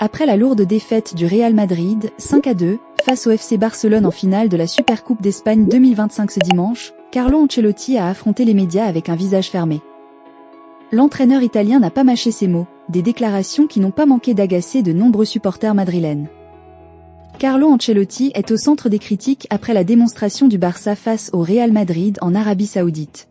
Après la lourde défaite du Real Madrid, 5-2, face au FC Barcelone en finale de la Supercoupe d'Espagne 2025 ce dimanche, Carlo Ancelotti a affronté les médias avec un visage fermé. L'entraîneur italien n'a pas mâché ses mots, des déclarations qui n'ont pas manqué d'agacer de nombreux supporters madrilènes. Carlo Ancelotti est au centre des critiques après la démonstration du Barça face au Real Madrid en Arabie Saoudite.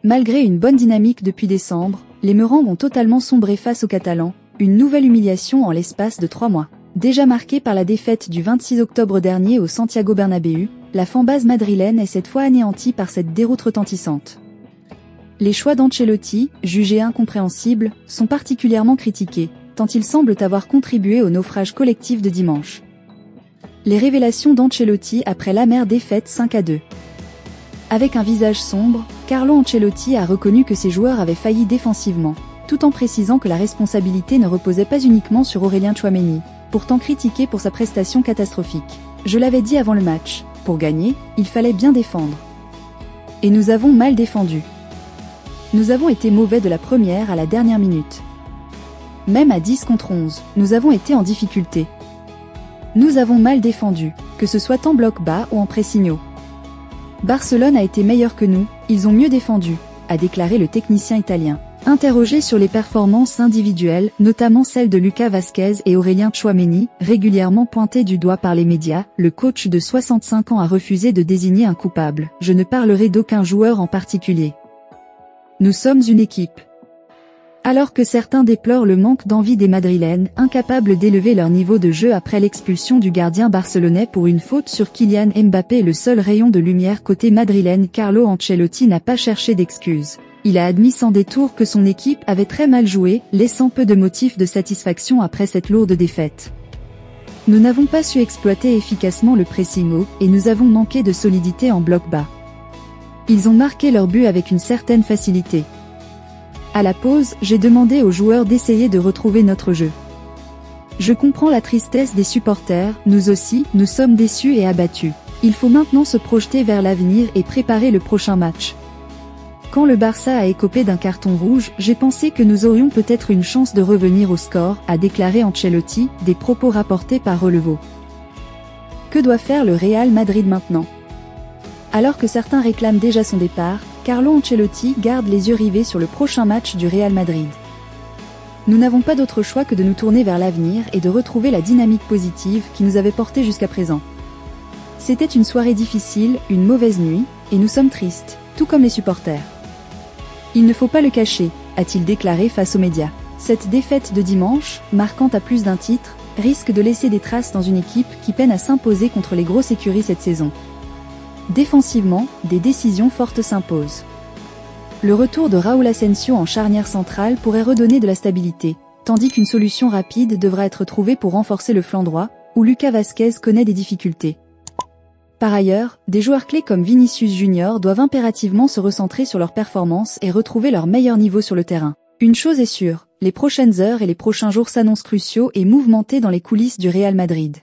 Malgré une bonne dynamique depuis décembre, les Merengues ont totalement sombré face aux Catalans, une nouvelle humiliation en l'espace de 3 mois. Déjà marquée par la défaite du 26 octobre dernier au Santiago Bernabéu, la fanbase madrilène est cette fois anéantie par cette déroute retentissante. Les choix d'Ancelotti, jugés incompréhensibles, sont particulièrement critiqués, tant ils semblent avoir contribué au naufrage collectif de dimanche. Les révélations d'Ancelotti après l'amère défaite 5-2. Avec un visage sombre, Carlo Ancelotti a reconnu que ses joueurs avaient failli défensivement, tout en précisant que la responsabilité ne reposait pas uniquement sur Aurélien Tchouaméni, pourtant critiqué pour sa prestation catastrophique. Je l'avais dit avant le match, pour gagner, il fallait bien défendre. Et nous avons mal défendu. Nous avons été mauvais de la première à la dernière minute. Même à 10 contre 11, nous avons été en difficulté. Nous avons mal défendu, que ce soit en bloc bas ou en pressing haut. Barcelone a été meilleur que nous, ils ont mieux défendu, a déclaré le technicien italien. Interrogé sur les performances individuelles, notamment celles de Lucas Vázquez et Aurélien Tchouaméni, régulièrement pointés du doigt par les médias, le coach de 65 ans a refusé de désigner un coupable. Je ne parlerai d'aucun joueur en particulier. Nous sommes une équipe. Alors que certains déplorent le manque d'envie des Madrilènes, incapables d'élever leur niveau de jeu après l'expulsion du gardien barcelonais pour une faute sur Kylian Mbappé, le seul rayon de lumière côté madrilène, Carlo Ancelotti n'a pas cherché d'excuses. Il a admis sans détour que son équipe avait très mal joué, laissant peu de motifs de satisfaction après cette lourde défaite. Nous n'avons pas su exploiter efficacement le pressing haut, et nous avons manqué de solidité en bloc bas. Ils ont marqué leur but avec une certaine facilité. À la pause, j'ai demandé aux joueurs d'essayer de retrouver notre jeu. Je comprends la tristesse des supporters, nous aussi, nous sommes déçus et abattus. Il faut maintenant se projeter vers l'avenir et préparer le prochain match. Quand le Barça a écopé d'un carton rouge, j'ai pensé que nous aurions peut-être une chance de revenir au score, a déclaré Ancelotti, des propos rapportés par Relevo. Que doit faire le Real Madrid maintenant? Alors que certains réclament déjà son départ, Carlo Ancelotti garde les yeux rivés sur le prochain match du Real Madrid. Nous n'avons pas d'autre choix que de nous tourner vers l'avenir et de retrouver la dynamique positive qui nous avait portés jusqu'à présent. C'était une soirée difficile, une mauvaise nuit, et nous sommes tristes, tout comme les supporters. Il ne faut pas le cacher, a-t-il déclaré face aux médias. Cette défaite de dimanche, marquante à plus d'un titre, risque de laisser des traces dans une équipe qui peine à s'imposer contre les grosses écuries cette saison. Défensivement, des décisions fortes s'imposent. Le retour de Raúl Asensio en charnière centrale pourrait redonner de la stabilité, tandis qu'une solution rapide devra être trouvée pour renforcer le flanc droit, où Lucas Vázquez connaît des difficultés. Par ailleurs, des joueurs clés comme Vinicius Junior doivent impérativement se recentrer sur leur performance et retrouver leur meilleur niveau sur le terrain. Une chose est sûre, les prochaines heures et les prochains jours s'annoncent cruciaux et mouvementés dans les coulisses du Real Madrid.